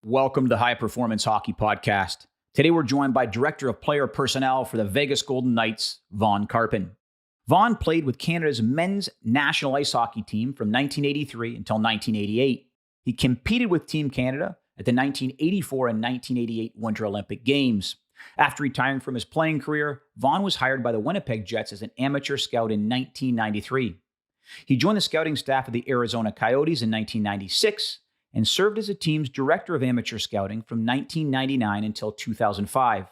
Welcome to the High Performance Hockey Podcast. Today we're joined by Director of Player Personnel for the Vegas Golden Knights, Vaughn Karpan. Vaughn played with Canada's men's national ice hockey team from 1983 until 1988. He competed with Team Canada at the 1984 and 1988 Winter Olympic Games. After retiring from his playing career, Vaughn was hired by the Winnipeg Jets as an amateur scout in 1993. He joined the scouting staff of the Arizona Coyotes in 1996 and served as the team's director of amateur scouting from 1999 until 2005.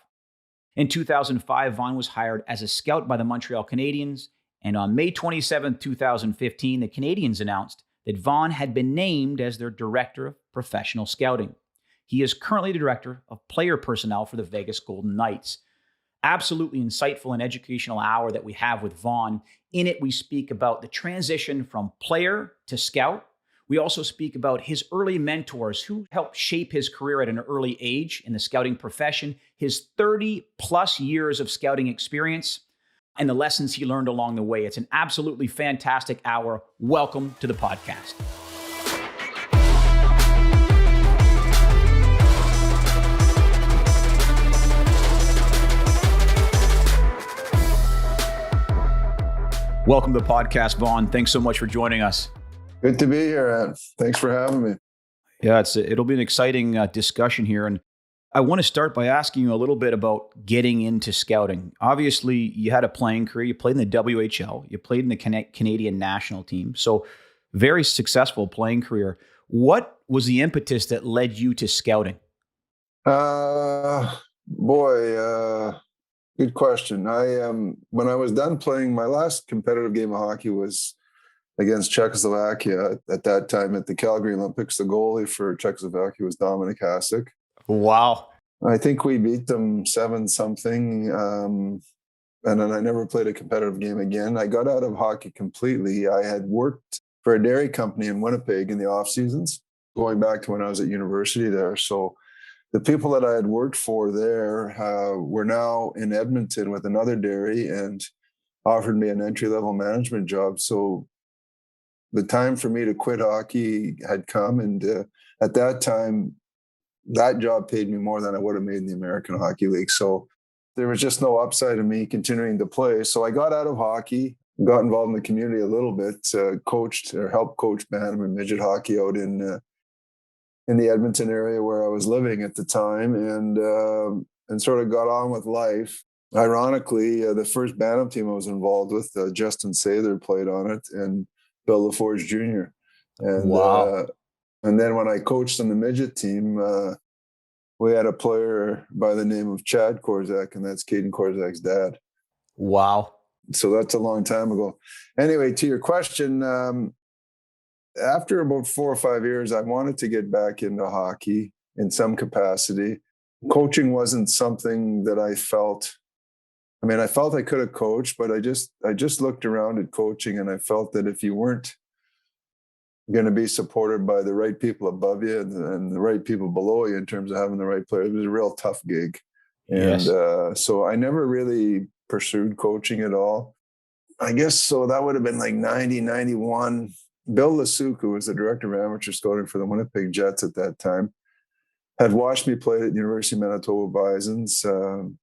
In 2005, Vaughn was hired as a scout by the Montreal Canadiens, and on May 27, 2015, the Canadiens announced that Vaughn had been named as their director of professional scouting. He is currently the director of player personnel for the Vegas Golden Knights. Absolutely insightful and educational hour that we have with Vaughn. In it, we speak about the transition from player to scout. We also speak about his early mentors who helped shape his career at an early age in the scouting profession, his 30-plus years of scouting experience, and the lessons he learned along the way. It's an absolutely fantastic hour. Welcome to the podcast. Welcome to the podcast, Vaughn. Thanks so much for joining us. Good to be here, Ed. Thanks for having me. Yeah, it'll be an exciting discussion here. And I want to start by asking you a little bit about getting into scouting. Obviously, you had a playing career. You played in the WHL. You played in the Canadian national team. So very successful playing career. What was the impetus that led you to scouting? Good question. When I was done playing, my last competitive game of hockey was against Czechoslovakia at that time at the Calgary Olympics. The goalie for Czechoslovakia was Dominik Hasek. Wow. I think we beat them 7-something. And then I never played a competitive game again. I got out of hockey completely. I had worked for a dairy company in Winnipeg in the off seasons, going back to when I was at university there. So the people that I had worked for there were now in Edmonton with another dairy and offered me an entry-level management job. So the time for me to quit hockey had come. And at that time, that job paid me more than I would have made in the American Hockey League. So there was just no upside in me continuing to play. So I got out of hockey, got involved in the community a little bit, coached or helped coach bantam and midget hockey out in the Edmonton area where I was living at the time, and sort of got on with life. Ironically, the first bantam team I was involved with, Justin Sather played on it, and Bill LaForge Jr. And wow. And then when I coached on the midget team, we had a player by the name of Chad Korzak, and that's Caden Korzak's dad. Wow. So that's a long time ago. Anyway, to your question, after about 4 or 5 years, I wanted to get back into hockey in some capacity. Coaching wasn't something that I felt. I mean, I felt I could have coached, but I just looked around at coaching, and I felt that if you weren't going to be supported by the right people above you and the right people below you in terms of having the right players, it was a real tough gig. And yes. So I never really pursued coaching at all. I guess so that would have been like 90, 91. Bill Lasuk, who was the director of amateur scouting for the Winnipeg Jets at that time, had watched me play at the University of Manitoba Bisons.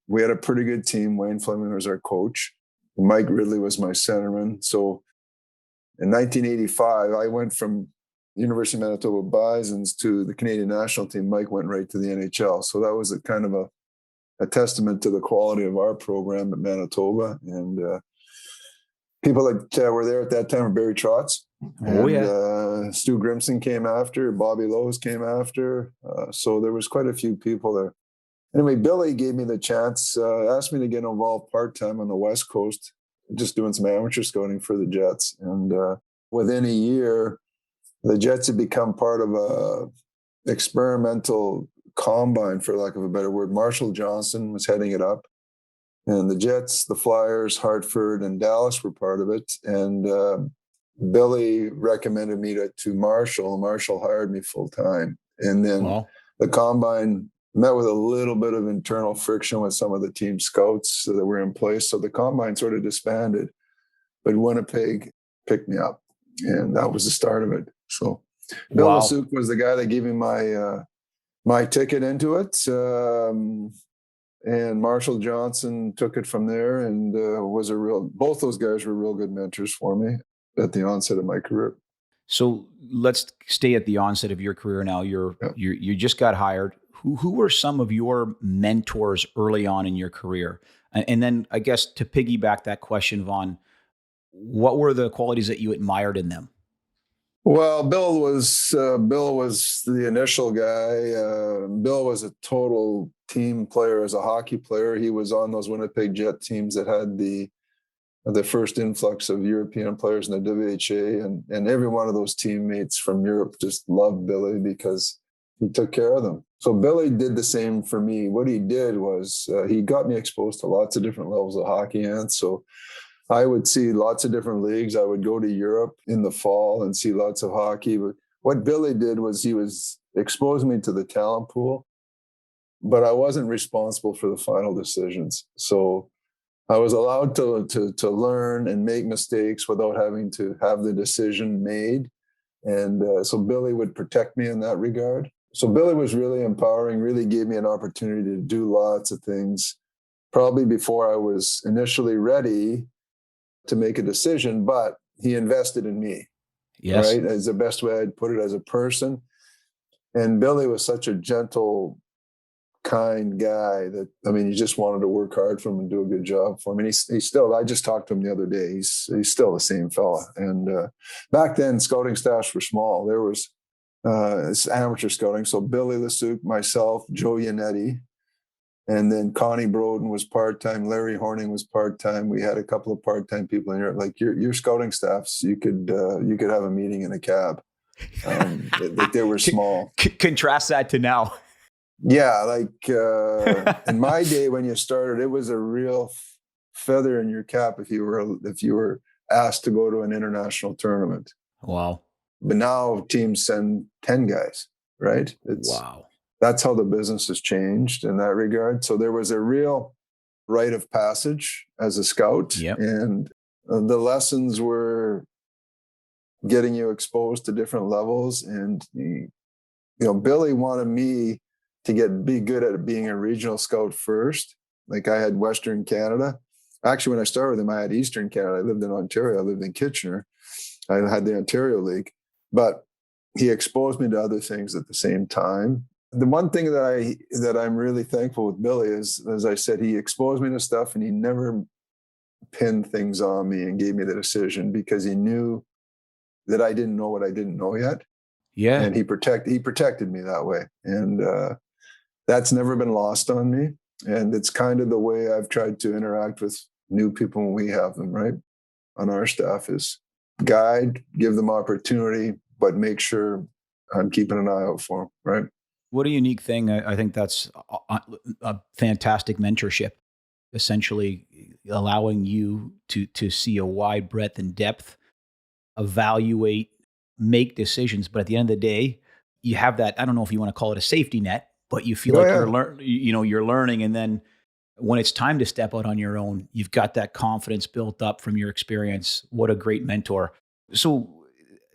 We had a pretty good team. Wayne Fleming was our coach. Mike Ridley was my centerman. So in 1985, I went from the University of Manitoba Bisons to the Canadian national team. Mike went right to the NHL. So that was a kind of a testament to the quality of our program at Manitoba. And people that were there at that time were Barry Trotz. Stu Grimson came after, Bobby Lowe's came after. So there was quite a few people there. Anyway, Billy gave me the chance, asked me to get involved part-time on the West Coast, just doing some amateur scouting for the Jets. And within a year, the Jets had become part of a experimental combine, for lack of a better word. Marshall Johnson was heading it up. And the Jets, the Flyers, Hartford, and Dallas were part of it. And Billy recommended me to Marshall. Marshall hired me full time. And then the combine met with a little bit of internal friction with some of the team scouts that were in place. So the combine sort of disbanded, but Winnipeg picked me up, and that was the start of it. So Bill Lasuk was the guy that gave me my my ticket into it. And Marshall Johnson took it from there and both those guys were real good mentors for me at the onset of my career. So let's stay at the onset of your career now. You just got hired. Who were some of your mentors early on in your career? And then I guess to piggyback that question, Vaughn, what were the qualities that you admired in them? Well, Bill was the initial guy. Bill was a total team player as a hockey player. He was on those Winnipeg Jet teams that had the first influx of European players in the WHA, and every one of those teammates from Europe just loved Billy because he took care of them. So Billy did the same for me. What he did was he got me exposed to lots of different levels of hockey, and so I would see lots of different leagues. I would go to Europe in the fall and see lots of hockey. But what Billy did was he was exposing me to the talent pool, but I wasn't responsible for the final decisions. So I was allowed to learn and make mistakes without having to have the decision made. And so Billy would protect me in that regard. So Billy was really empowering, really gave me an opportunity to do lots of things, probably before I was initially ready to make a decision, but he invested in me, Yes. right? As the best way I'd put it, as a person. And Billy was such a gentle, kind guy that, I mean, you just wanted to work hard for him and do a good job for him. And he's still, I just talked to him the other day. He's still the same fella. And back then, scouting staffs were small. There was amateur scouting. So Billy Lesuc, myself, Joe Yannetti, and then Connie Broden was part-time. Larry Horning was part-time. We had a couple of part-time people in here. Like your scouting staffs, you could have a meeting in a cab. They were small. Contrast that to now. Yeah, like in my day when you started, it was a real feather in your cap if you were asked to go to an international tournament. Wow. But now teams send 10 guys, right? Wow. That's how the business has changed in that regard. So there was a real rite of passage as a scout. Yep. And the lessons were getting you exposed to different levels. And, Billy wanted me to be good at being a regional scout first. Like I had Western Canada. Actually, when I started with him, I had Eastern Canada. I lived in Ontario. I lived in Kitchener. I had the Ontario League. But he exposed me to other things at the same time. The one thing that I'm really thankful with Billy is, as I said, he exposed me to stuff and he never pinned things on me and gave me the decision because he knew that I didn't know what I didn't know yet. Yeah. And he protected me that way. And that's never been lost on me. And it's kind of the way I've tried to interact with new people when we have them, right? On our staff is guide, give them opportunity, but make sure I'm keeping an eye out for them, right? What a unique thing. I think that's a fantastic mentorship, essentially allowing you to see a wide breadth and depth, evaluate, make decisions. But at the end of the day, you have that, I don't know if you want to call it a safety net, but you feel you're learning. And then when it's time to step out on your own, you've got that confidence built up from your experience. What a great mentor. So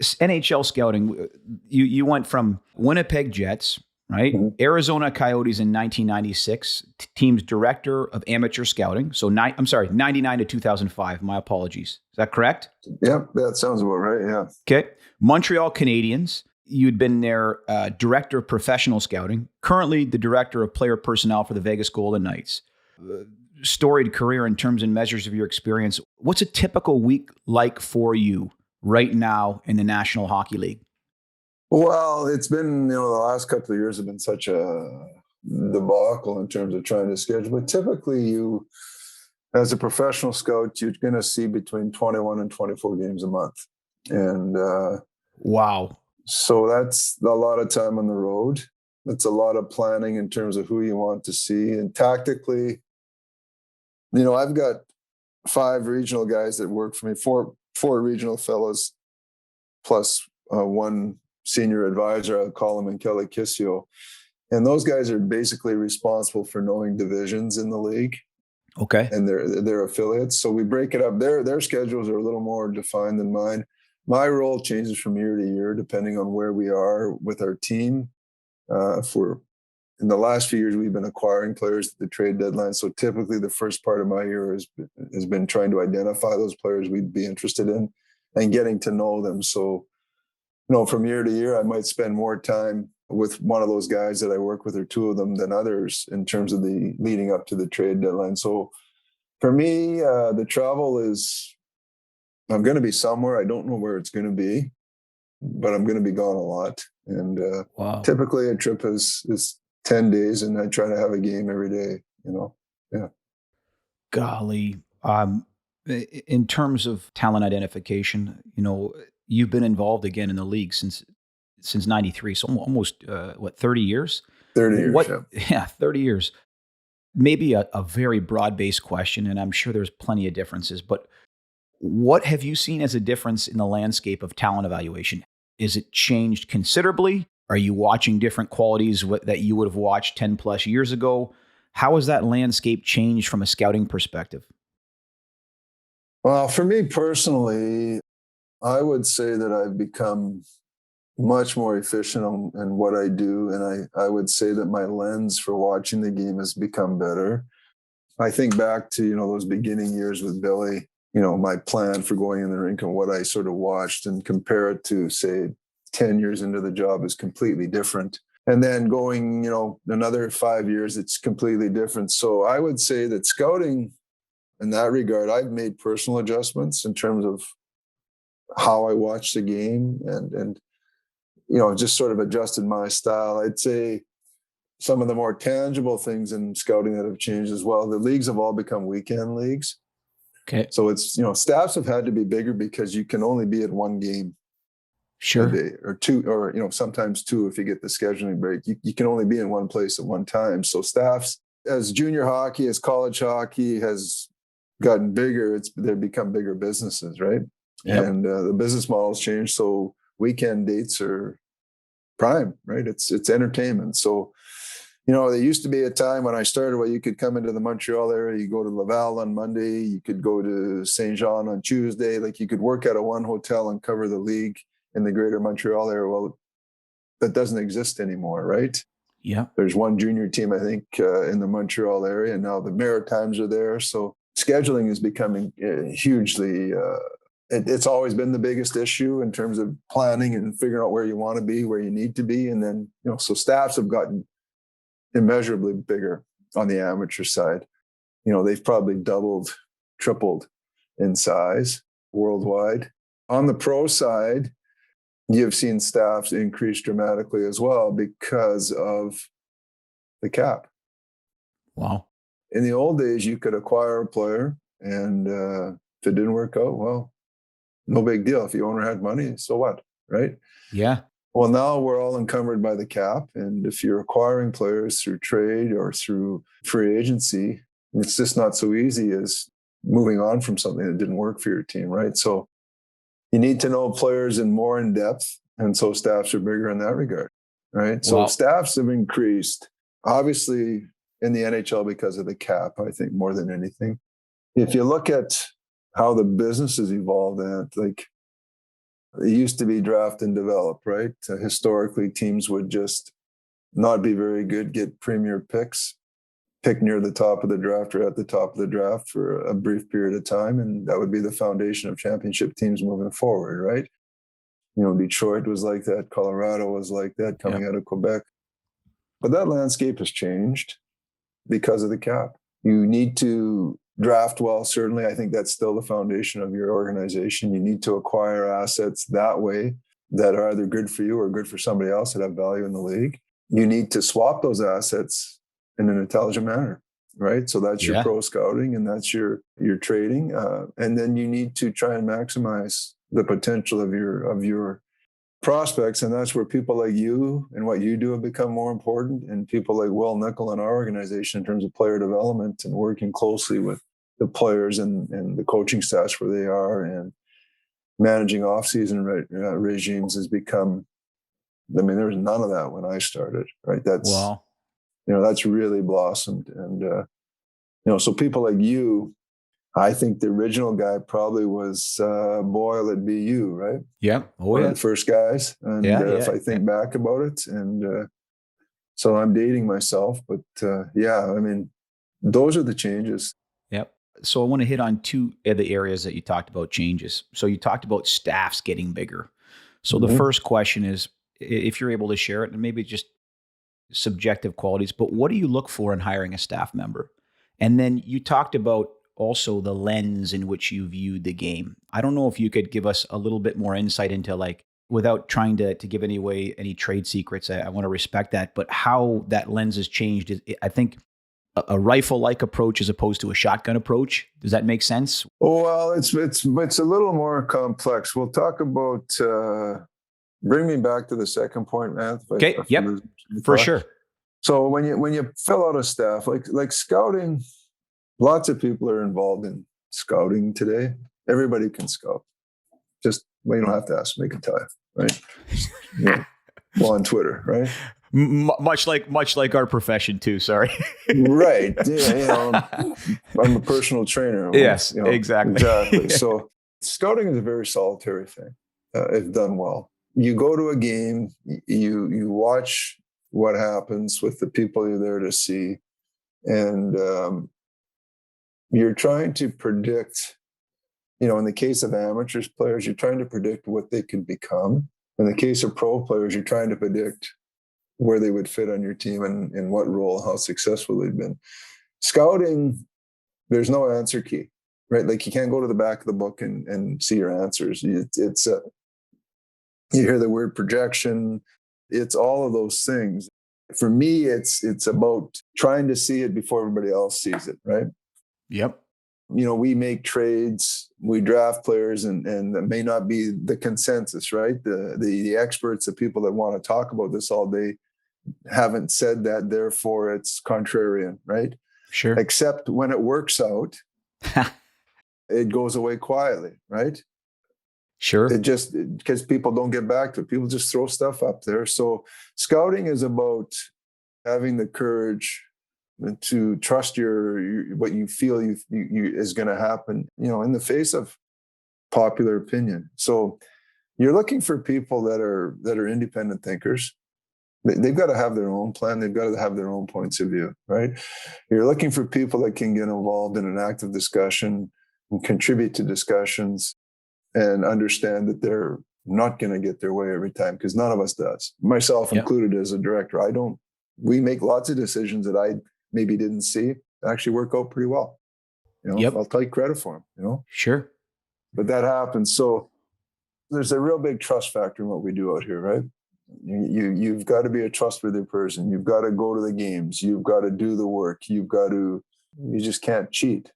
NHL scouting, you went from Winnipeg Jets, right? Mm-hmm. Arizona Coyotes in 1996, team's director of amateur scouting. So 99 to 2005. My apologies. Is that correct? Yep, that sounds about right. Yeah. Okay. Montreal Canadiens. You'd been their director of professional scouting, currently the director of player personnel for the Vegas Golden Knights. Storied career in terms and measures of your experience. What's a typical week like for you right now in the National Hockey League? Well, it's been, the last couple of years have been such a debacle in terms of trying to schedule. But typically you, as a professional scout, you're going to see between 21 and 24 games a month. And wow. So that's a lot of time on the road. That's a lot of planning in terms of who you want to see. And tactically, I've got 5 regional guys that work for me, four regional fellows, plus one senior advisor, I'll call him, and Kelly Kissio. And those guys are basically responsible for knowing divisions in the league. Okay. And their affiliates. So we break it up. Their schedules are a little more defined than mine. My role changes from year to year, depending on where we are with our team. If we're in the last few years, we've been acquiring players at the trade deadline. So typically the first part of my year has been trying to identify those players we'd be interested in and getting to know them. So, from year to year, I might spend more time with one of those guys that I work with or two of them than others in terms of the leading up to the trade deadline. So for me, the travel is, I'm going to be somewhere. I don't know where it's going to be, but I'm going to be gone a lot. And Wow. typically a trip is 10 days and I try to have a game every day, Yeah. Golly. In terms of talent identification, you've been involved again in the league since 93. So almost, 30 years? 30 years, yeah. Yeah, 30 years. Maybe a very broad-based question, and I'm sure there's plenty of differences, but what have you seen as a difference in the landscape of talent evaluation? Is it changed considerably? Are you watching different qualities that you would have watched 10 plus years ago? How has that landscape changed from a scouting perspective? Well, for me personally, I would say that I've become much more efficient in what I do. And I would say that my lens for watching the game has become better. I think back to, those beginning years with Billy, my plan for going in the rink and what I sort of watched and compare it to, say, 10 years into the job is completely different. And then going, another 5 years, it's completely different. So I would say that scouting in that regard, I've made personal adjustments in terms of how I watch the game and just sort of adjusted my style. I'd say some of the more tangible things in scouting that have changed as well. The leagues have all become weekend leagues. Okay. So it's, staffs have had to be bigger because you can only be at one game Sure. a day or two, or, sometimes two if you get the scheduling break. You can only be in one place at one time. So staffs, as junior hockey, as college hockey has gotten bigger, they've become bigger businesses, right? Yep. And the business model's changed. So weekend dates are prime, right? It's entertainment. So, there used to be a time when I started where you could come into the Montreal area, you go to Laval on Monday, you could go to Saint Jean on Tuesday, like you could work at one hotel and cover the league in the greater Montreal area. Well, that doesn't exist anymore, right? Yeah. There's one junior team, I think, in the Montreal area, and now the Maritimes are there. So scheduling is becoming hugely, it's always been the biggest issue in terms of planning and figuring out where you want to be, where you need to be. And then, so staffs have gotten immeasurably bigger on the amateur side. They've probably doubled, tripled in size worldwide. On the pro side, you've seen staffs increase dramatically as well because of the cap. Wow. In the old days, you could acquire a player, and if it didn't work out, well, no big deal. If the owner had money, so what, right? Yeah. Well, now we're all encumbered by the cap. And if you're acquiring players through trade or through free agency, it's just not so easy as moving on from something that didn't work for your team, right? So you need to know players more in depth. And so staffs are bigger in that regard, right? So staffs have increased, obviously, in the NHL because of the cap, I think, more than anything. If you look at how the business has evolved, like, it used to be draft and develop, right? Historically, teams would just not be very good, get premier picks, pick near the top of the draft or at the top of the draft for a brief period of time. And that would be the foundation of championship teams moving forward, right? Detroit was like that. Colorado was like that coming out of Quebec. But that landscape has changed because of the cap. You need to draft well, certainly. I think that's still the foundation of your organization. You need to acquire assets that way that are either good for you or good for somebody else that have value in the league. You need to swap those assets in an intelligent manner, right? So that's your pro scouting and that's your trading. And then you need to try and maximize the potential of your prospects. And that's where people like you and what you do have become more important. And people like Will Nickel in our organization in terms of player development and working closely with the players and the coaching staffs where they are and managing off-season regimes has become, there was none of that when I started, right? That's really blossomed. And, so people like you, I think the original guy probably was Boyle at BU, right? Yeah. One of the first guys. And if I think back about it, and So I'm dating myself, but yeah, I mean, those are the changes. Yep. So I want to hit on two of the areas that you talked about changes. So you talked about staffs getting bigger. So the Mhm. first question is, if you're able to share it, and maybe just subjective qualities, but what do you look for in hiring a staff member? And then you talked about also the lens in which you viewed the game. I don't know if you could give us a little bit more insight into, like, without trying to give any trade secrets. I want to respect that, but how that lens has changed is, I think, a rifle-like approach as opposed to a shotgun approach. Does that make sense? Oh, well, it's a little more complex. We'll talk about. Bring me back to the second point, Matt. Okay. Yep. For sure. So when you fill out a staff, like scouting, lots of people are involved in scouting today. Everybody can scout. Just, well, you don't have to ask me, I can tell you, right? You know, well, on Twitter, right? Much like our profession too. Sorry. Right. Yeah. I'm a personal trainer. Yes. Exactly. Exactly. So scouting is a very solitary thing, if done well. You go to a game, you watch what happens with the people you're there to see, and you're trying to predict. In the case of amateurs players, you're trying to predict what they could become. In the case of pro players, you're trying to predict where they would fit on your team and in what role, how successful they've been. Scouting, there's no answer key, right? Like, you can't go to the back of the book and see your answers. It's you hear the word projection. It's all of those things. For me, it's about trying to see it before everybody else sees it, right? Yep. We make trades, we draft players, and that may not be the consensus, right? The experts, the people that want to talk about this all day, haven't said that, therefore it's contrarian, right? Sure. Except when it works out, it goes away quietly, right? Sure. It just, because people don't get back to it. People just throw stuff up there. So scouting is about having the courage to trust what you feel you is going to happen, in the face of popular opinion. So you're looking for people that are independent thinkers. They've got to have their own plan. They've got to have their own points of view, right? You're looking for people that can get involved in an active discussion and contribute to discussions and understand that they're not going to get their way every time, because none of us does, myself included as a director. We make lots of decisions that I maybe didn't see actually work out pretty well. I'll take credit for them, Sure. But that happens. So there's a real big trust factor in what we do out here, right? You've got to be a trustworthy person. You've got to go to the games. You've got to do the work. You just can't cheat.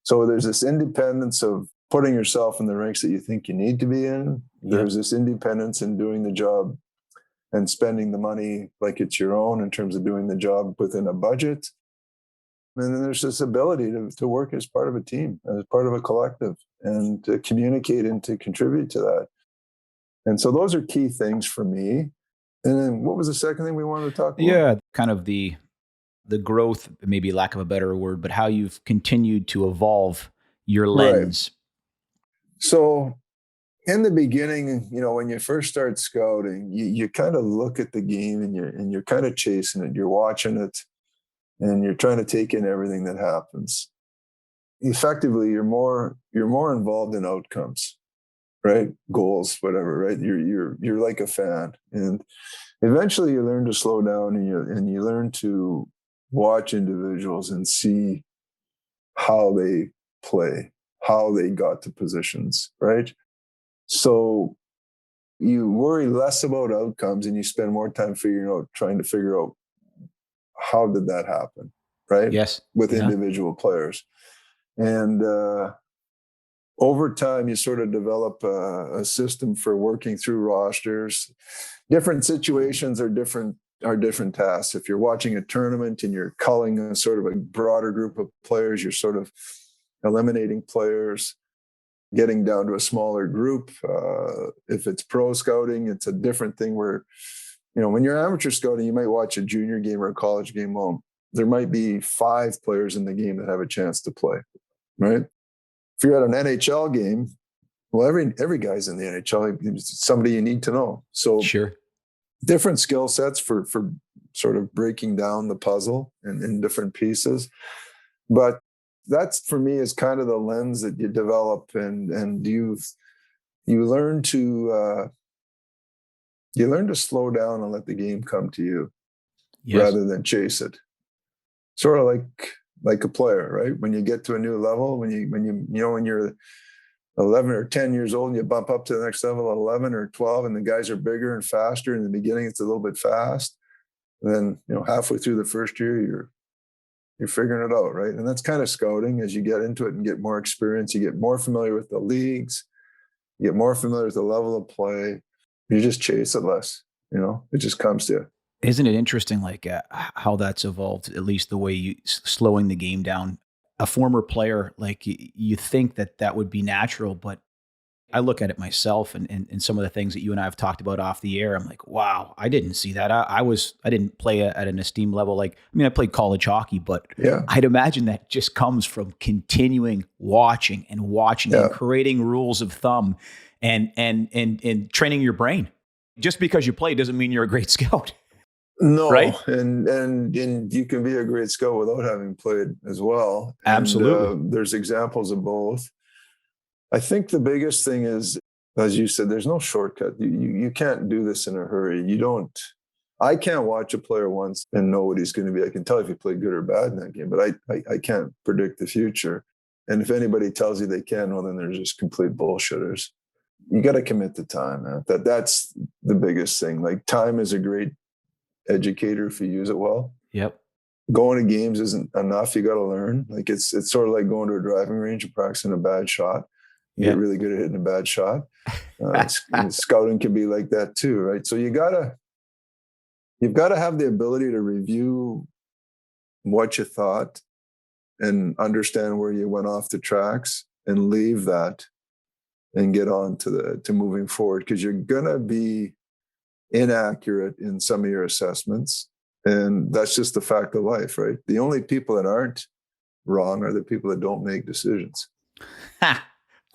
So there's this independence of putting yourself in the ranks that you think you need to be in. There's this independence in doing the job and spending the money like it's your own in terms of doing the job within a budget. And then there's this ability to work as part of a team, as part of a collective, and to communicate and to contribute to that. And so those are key things for me. And then what was the second thing we wanted to talk about? Yeah, kind of the growth, maybe lack of a better word, but how you've continued to evolve your lens. Right. So in the beginning, when you first start scouting, you kind of look at the game and you're kind of chasing it. You're watching it and you're trying to take in everything that happens. Effectively, you're more involved in outcomes, right? Goals, whatever, right? You're like a fan. And eventually you learn to slow down and you learn to watch individuals and see how they play, how they got to positions, right? So you worry less about outcomes and you spend more time trying to figure out how did that happen, right? Yes. With individual players. And over time, you sort of develop a system for working through rosters. Different situations are different tasks. If you're watching a tournament and you're culling a sort of a broader group of players, you're sort of eliminating players, getting down to a smaller group. If it's pro scouting, it's a different thing where, when you're amateur scouting, you might watch a junior game or a college game. Well, there might be 5 players in the game that have a chance to play, right? If you're at an NHL game, well, every guy's in the NHL. It's somebody you need to know. So sure, different skill sets for sort of breaking down the puzzle in different pieces. But that's, for me, is kind of the lens that you develop, and you learn to slow down and let the game come to you, rather than chase it. Sort of like a player, right? When you get to a new level, when you're 11 or 10 years old and you bump up to the next level at 11 or 12, and the guys are bigger and faster. In the beginning, it's a little bit fast. And then, halfway through the first year, you're figuring it out, right? And that's kind of scouting. As you get into it and get more experience, you get more familiar with the leagues, you get more familiar with the level of play. You just chase it less, it just comes to you. Isn't it interesting, like how that's evolved, at least the way you slowing the game down? A former player, like you think that would be natural, but I look at it myself and some of the things that you and I have talked about off the air. I'm like, wow, I didn't see that. I didn't play at an esteemed level. I played college hockky, but I'd imagine that just comes from continuing watching and creating rules of thumb and training your brain. Just because you play doesn't mean you're a great scout. No, right? And you can be a great scout without having played as well. Absolutely. And, there's examples of both. I think the biggest thing is, as you said, there's no shortcut. You can't do this in a hurry. I can't watch a player once and know what he's going to be. I can tell if he played good or bad in that game, but I can't predict the future. And if anybody tells you they can, well, then they're just complete bullshitters. You got to commit the time, man. That's the biggest thing. Like, time is a great educator if you use it well. Yep. Going to games isn't enough. You got to learn. Like, it's sort of like going to a driving range and practicing a bad shot. You get really good at hitting a bad shot. Scouting can be like that too, right? So you've got to have the ability to review what you thought and understand where you went off the tracks and leave that and get on to moving forward, because you're gonna be inaccurate in some of your assessments, and that's just the fact of life, right? The only people that aren't wrong are the people that don't make decisions.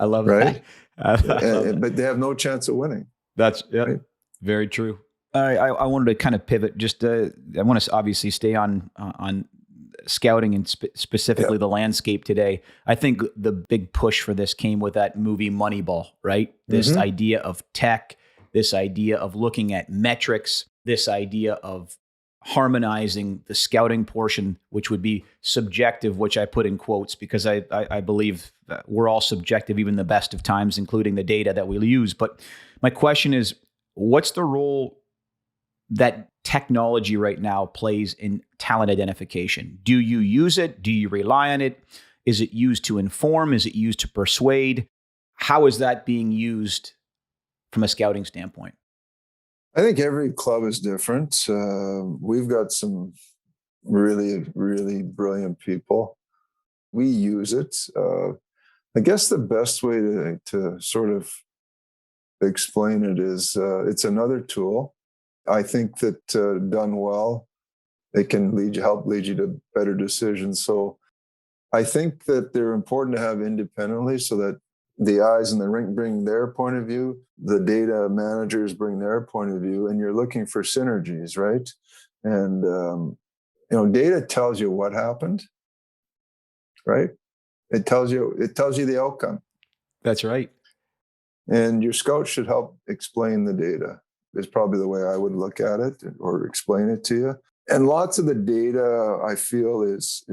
I love right? that. But they have no chance of winning. That's right? Very true. I wanted to kind of pivot. Just I want to obviously stay on scouting and specifically the landscape today. I think the big push for this came with that movie Moneyball, right? This idea of tech, this idea of looking at metrics, this idea of harmonizing the scouting portion, which would be subjective, which I put in quotes because I believe that we're all subjective, even the best of times, including the data that we'll use. But my question is, what's the role that technology right now plays in talent identification? Do you use it? Do you rely on it? Is it used to inform? Is it used to persuade? How is that being used from a scouting standpoint? I think every club is different. We've got some really, really brilliant people. We use it. I guess the best way to sort of explain it is it's another tool. I think that done well, it can help lead you to better decisions. So I think that they're important to have independently, so that the eyes in the rink bring their point of view, the data managers bring their point of view, and you're looking for synergies, right? And data tells you what happened, right? It tells you the outcome. That's right. And your scout should help explain the data, is probably the way I would look at it or explain it to you. And lots of the data, I feel, is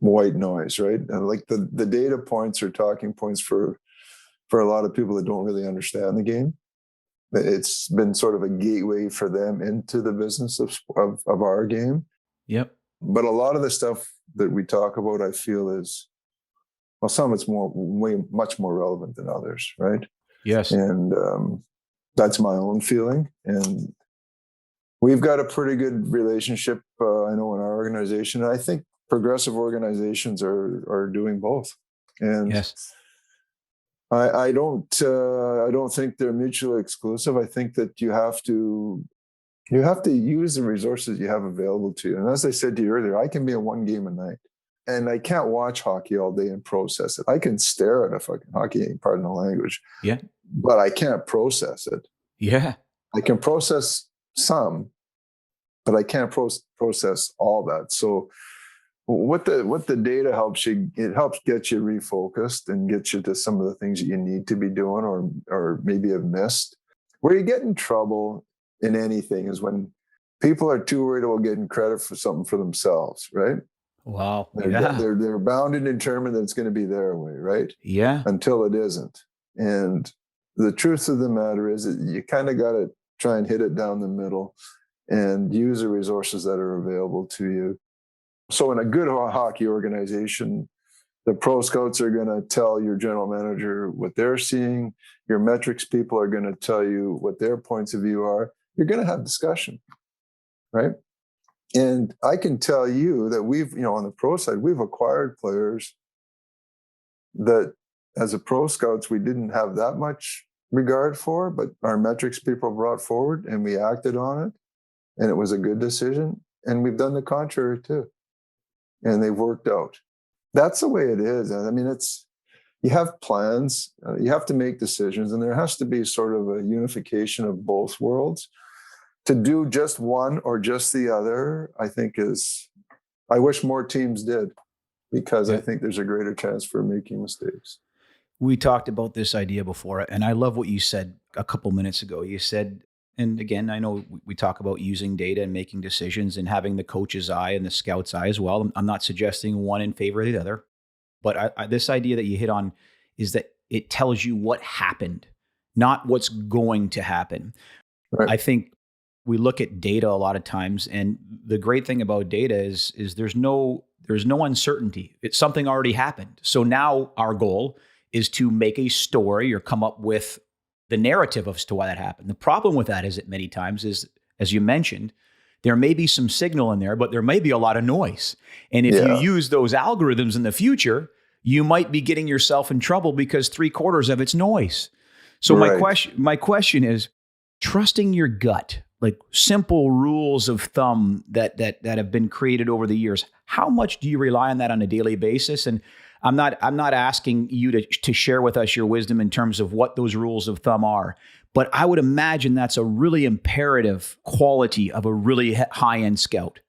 white noise, right? And like the data points are talking points for a lot of people that don't really understand the game. It's been sort of a gateway for them into the business of our game. Yep. But a lot of the stuff that we talk about, I feel, is, well, some of it's much more relevant than others, right? Yes. And that's my own feeling. And we've got a pretty good relationship, I know, in our organization. And I think progressive organizations are doing both. And yes. I don't think they're mutually exclusive. I think that you have to use the resources you have available to you. And as I said to you earlier, I can be at one game a night, and I can't watch hockey all day and process it. I can stare at a fucking hockey game, pardon the language. Yeah. But I can't process it. Yeah. I can process some, but I can't process all that. So what the data helps you, it helps get you refocused and get you to some of the things that you need to be doing or maybe have missed. Where you get in trouble in anything is when people are too worried about getting credit for something for themselves, right? Wow. They're bound and determined that it's going to be their way, right? Yeah. Until it isn't. And the truth of the matter is that you kind of got to try and hit it down the middle and use the resources that are available to you. So in a good hockey organization, the pro scouts are going to tell your general manager what they're seeing. Your metrics people are going to tell you what their points of view are. You're going to have discussion, right? And I can tell you that we've, on the pro side, we've acquired players that as a pro scouts, we didn't have that much regard for, but our metrics people brought forward and we acted on it. And it was a good decision. And we've done the contrary too. And they've worked out. That's the way it is. I mean, you have plans, you have to make decisions, and there has to be sort of a unification of both worlds. To do just one or just the other, I think I wish more teams did, because I think there's a greater chance for making mistakes. We talked about this idea before, and I love what you said a couple minutes ago. You said, and again, I know we talk about using data and making decisions and having the coach's eye and the scout's eye as well. I'm not suggesting one in favor of the other, but this idea that you hit on is that it tells you what happened, not what's going to happen. Right. I think we look at data a lot of times, and the great thing about data is there's no uncertainty. It's something already happened. So now our goal is to make a story or come up with the narrative as to why that happened. The problem with that is that many times is, as you mentioned, there may be some signal in there, but there may be a lot of noise. And if you use those algorithms in the future, you might be getting yourself in trouble because 3/4 of it's noise. So my question is, trusting your gut, like simple rules of thumb that have been created over the years, how much do you rely on that on a daily basis? And I'm not asking you to share with us your wisdom in terms of what those rules of thumb are, but I would imagine that's a really imperative quality of a really high-end scout.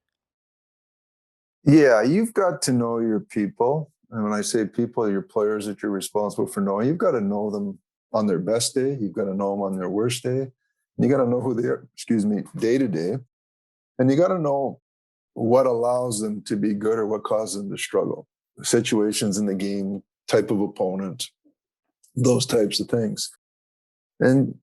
Yeah, you've got to know your people. And when I say people, your players that you're responsible for knowing, you've got to know them on their best day. You've got to know them on their worst day. And you got to know who they are, day to day. And you got to know what allows them to be good or what causes them to struggle. Situations in the game, type of opponent, those types of things. And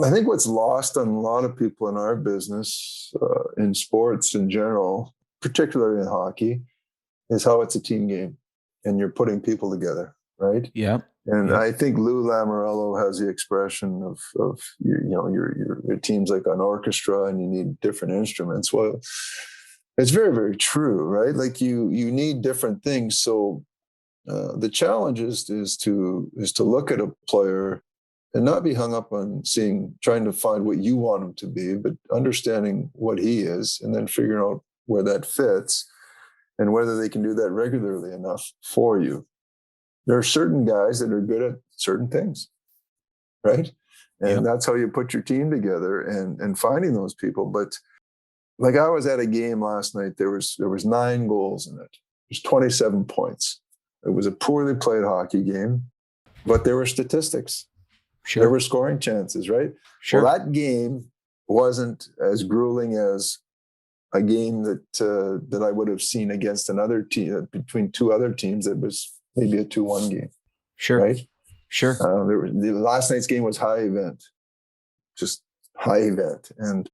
I think what's lost on a lot of people in our business, in sports in general, particularly in hockey, is how it's a team game and you're putting people together, right? Yeah. And I think Lou Lamoriello has the expression of your team's like an orchestra and you need different instruments. Well, it's very, very true, right? Like you need different things. So the challenge is to look at a player and not be hung up on trying to find what you want him to be, but understanding what he is and then figuring out where that fits and whether they can do that regularly enough for you. There are certain guys that are good at certain things, right? And that's how you put your team together and finding those people. But like I was at a game last night, there was 9 goals in it. There's 27 points. It was a poorly played hockey game, but there were statistics. Sure. There were scoring chances, right? Sure. Well, that game wasn't as grueling as a game that I would have seen against another team, between two other teams that was maybe a 2-1 game. Sure. Right? Sure. The last night's game was high event, just high event. And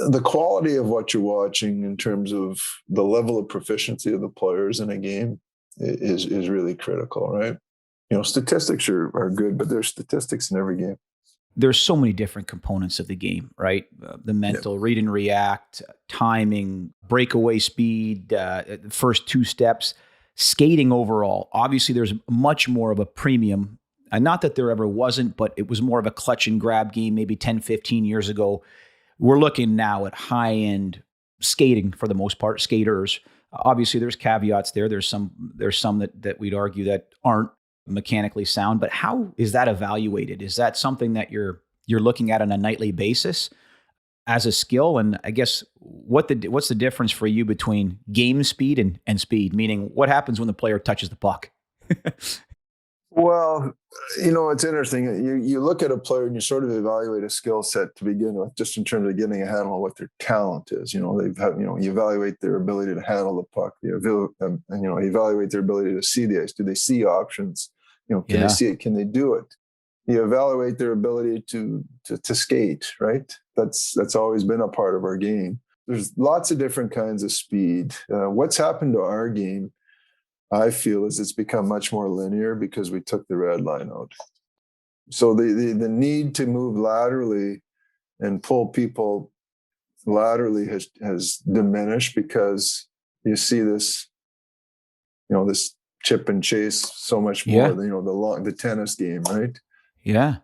the quality of what you're watching in terms of the level of proficiency of the players in a game is really critical, right? Statistics are good, but there's statistics in every game. There's so many different components of the game, right? The mental, read and react, timing, breakaway speed, first 2 steps, skating overall. Obviously, there's much more of a premium. And not that there ever wasn't, but it was more of a clutch and grab game maybe 10, 15 years ago. We're looking now at high-end skating for the most part, skaters. Obviously, there's caveats there. There's some that we'd argue that aren't mechanically sound. But how is that evaluated? Is that something that you're looking at on a nightly basis? as a skill? And I guess what's the difference for you between game speed and speed? Meaning, what happens when the player touches the puck? Well, it's interesting. You look at a player and you sort of evaluate a skill set to begin with, just in terms of getting a handle on what their talent is. You evaluate their ability to handle the puck. You evaluate their ability to see the ice. Do they see options? Can they see it? Can they do it? You evaluate their ability to skate, right? That's always been a part of our game. There's lots of different kinds of speed. What's happened to our game, I feel, is it's become much more linear because we took the red line out. So the need to move laterally and pull people laterally has diminished because you see this, this chip and chase so much more than, the tennis game, right? Yeah.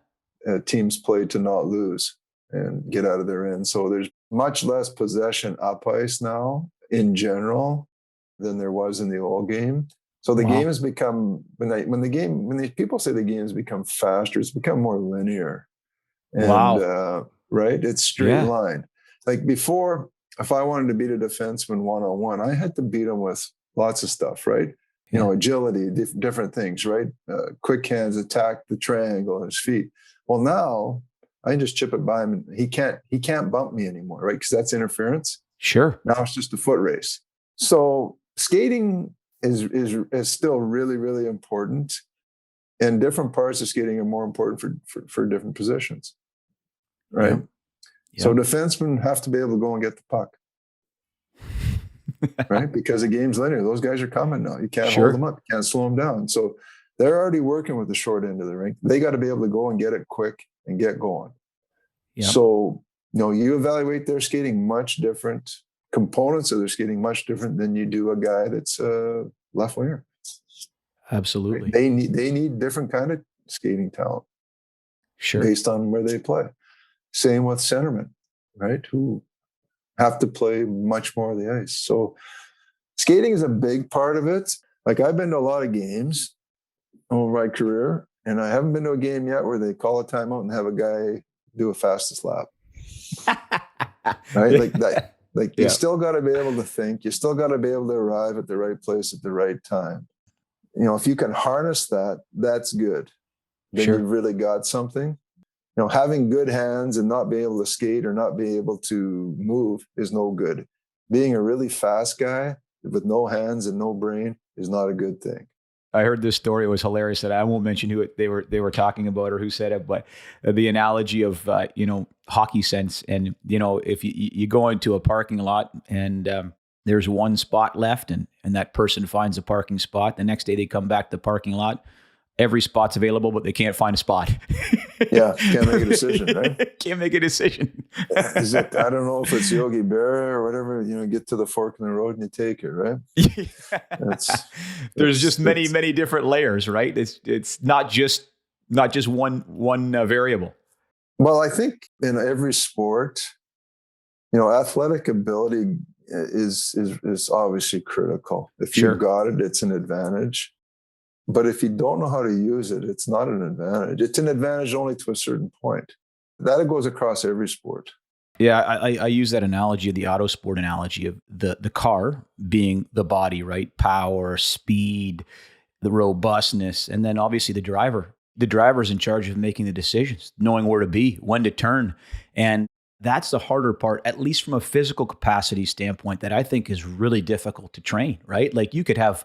Teams play to not lose and get out of their end. So there's much less possession up ice now in general than there was in the old game. So the game has become, when people say the game has become faster, it's become more linear. And, right? It's straight line. Like before, if I wanted to beat a defenseman one-on-one, I had to beat him with lots of stuff, right? Agility, different things, right? Quick hands, attack the triangle on his feet. Well, now I can just chip it by him, and he can't bump me anymore, right? Because that's interference. Sure. Now it's just a foot race. So skating is still really, really important, and different parts of skating are more important for different positions, right? Yeah. So defensemen have to be able to go and get the puck. Right? Because the game's linear. Those guys are coming now. You can't hold them up. You can't slow them down. So they're already working with the short end of the rink. They got to be able to go and get it quick and get going. Yep. So, you evaluate their skating much different, components of their skating much different than you do a guy that's a left winger. Absolutely. Right? They need different kind of skating talent. Sure. Based on where they play. Same with centermen, right? Who have to play much more of the ice. So skating is a big part of it. Like, I've been to a lot of games over my career, and I haven't been to a game yet where they call a timeout and have a guy do a fastest lap. Right? Like that. Like, you still got to be able to think. You still got to be able to arrive at the right place at the right time. If you can harness that, that's good. Then you've really got something. Having good hands and not being able to skate or not being able to move is no good. Being a really fast guy with no hands and no brain is not a good thing. I heard this story. It was hilarious. That I won't mention who they were talking about or who said it, but the analogy of hockey sense. And if you go into a parking lot and there's one spot left, and that person finds a parking spot. The next day they come back to the parking lot. Every spot's available, but they can't find a spot. Yeah, can't make a decision, right? Can't make a decision. Is it? I don't know if it's Yogi Berra or whatever. Get to the fork in the road and you take it, right? There's just many different layers, right? It's not just one variable. Well, I think in every sport, athletic ability is obviously critical. If you've got it, it's an advantage. But if you don't know how to use it, it's not an advantage. It's an advantage only to a certain point. That goes across every sport. Yeah, I use that analogy, the auto sport analogy of the car being the body, right? Power, speed, the robustness, and then obviously the driver. The driver's in charge of making the decisions, knowing where to be, when to turn. And that's the harder part, at least from a physical capacity standpoint, that I think is really difficult to train, right? Like you could have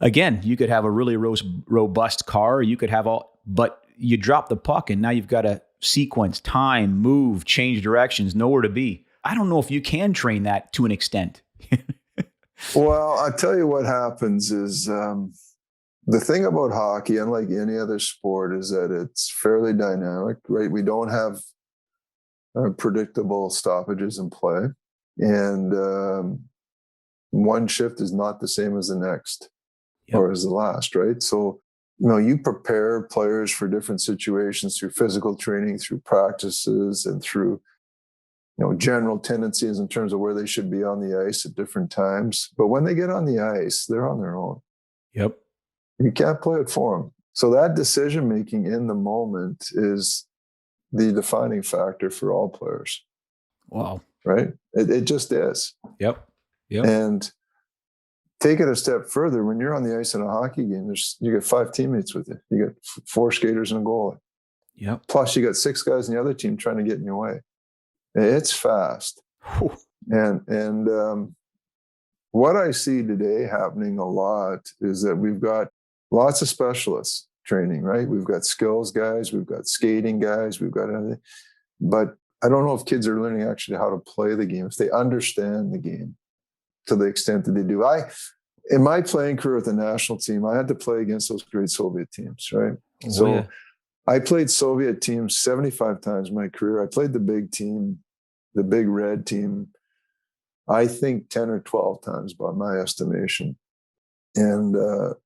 a really robust car. You could have but you drop the puck and now you've got to sequence, time, move, change directions, know where to be. I don't know if you can train that to an extent. Well, I'll tell you what happens is the thing about hockey, unlike any other sport, is that it's fairly dynamic, right? We don't have predictable stoppages in play. And one shift is not the same as the next. Yep. Or as the last, right? So, you prepare players for different situations through physical training, through practices, and through, general tendencies in terms of where they should be on the ice at different times. But when they get on the ice, they're on their own. Yep. You can't play it for them. So that decision-making in the moment is the defining factor for all players. Wow. right? It just is. Yep. And take it a step further. When you're on the ice in a hockey game, you get 5 teammates with you. You got 4 skaters and a goalie. Yep. Plus, you got 6 guys in the other team trying to get in your way. It's fast. Whew. And what I see today happening a lot is that we've got lots of specialists training, right? We've got skills guys, we've got skating guys, we've got everything. But I don't know if kids are learning actually how to play the game, if they understand the game to the extent that they do. In my playing career with the national team, I had to play against those great Soviet teams, right? Oh, So yeah. I played Soviet teams 75 times in my career. I played the big team, the big red team, I think 10 or 12 times by my estimation. And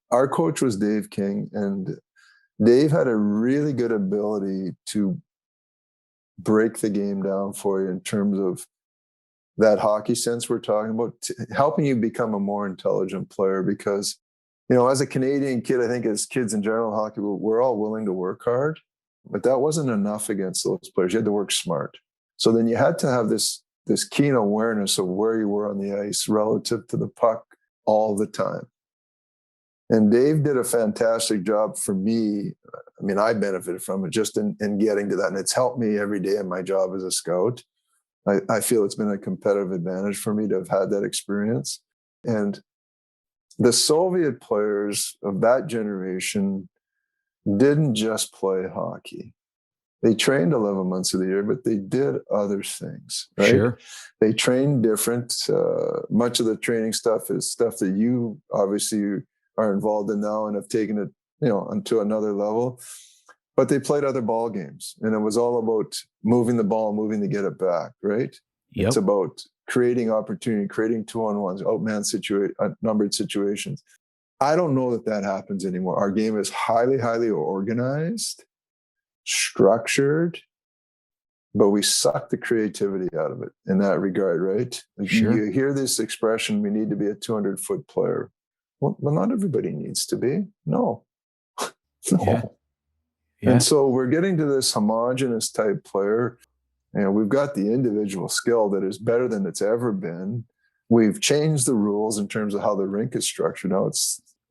our coach was Dave King, and Dave had a really good ability to break the game down for you in terms of that hockey sense we're talking about, helping you become a more intelligent player. Because, as a Canadian kid, I think as kids in general hockey, we're all willing to work hard, but that wasn't enough against those players. You had to work smart. So then you had to have this keen awareness of where you were on the ice relative to the puck all the time. And Dave did a fantastic job for me. I mean, I benefited from it just in getting to that. And it's helped me every day in my job as a scout. I feel it's been a competitive advantage for me to have had that experience. And the Soviet players of that generation didn't just play hockey. They trained 11 months of the year, but they did other things, right? Sure. They trained different. Much of the training stuff is stuff that you obviously are involved in now and have taken it, onto another level. But they played other ball games, and it was all about moving the ball, moving to get it back, right? Yep. It's about creating opportunity, creating 2-on-1s, outnumbered situations. I don't know that happens anymore. Our game is highly, highly organized, structured, but we suck the creativity out of it in that regard, right? Sure. You hear this expression, we need to be a 200-foot player. Well, not everybody needs to be. No. Yeah. And so we're getting to this homogenous type player. We've got the individual skill that is better than it's ever been. We've changed the rules in terms of how the rink is structured. Now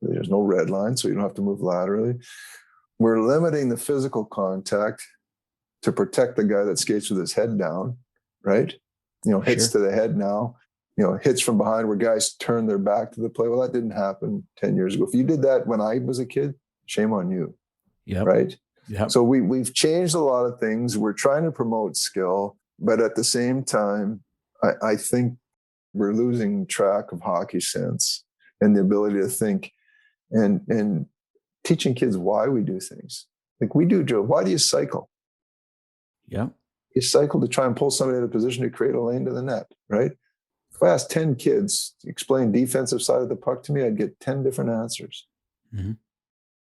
there's no red line, so you don't have to move laterally. We're limiting the physical contact to protect the guy that skates with his head down, right? Hits to the head now, hits from behind where guys turn their back to the play. Well, that didn't happen 10 years ago. If you did that when I was a kid, shame on you, right? Yep. So we've changed a lot of things. We're trying to promote skill, but at the same time, I think we're losing track of hockey sense and the ability to think and teaching kids why we do things. Like we do, Joe. Why do you cycle? Yeah. You cycle to try and pull somebody out of position to create a lane to the net, right? If I asked 10 kids to explain defensive side of the puck to me, I'd get 10 different answers,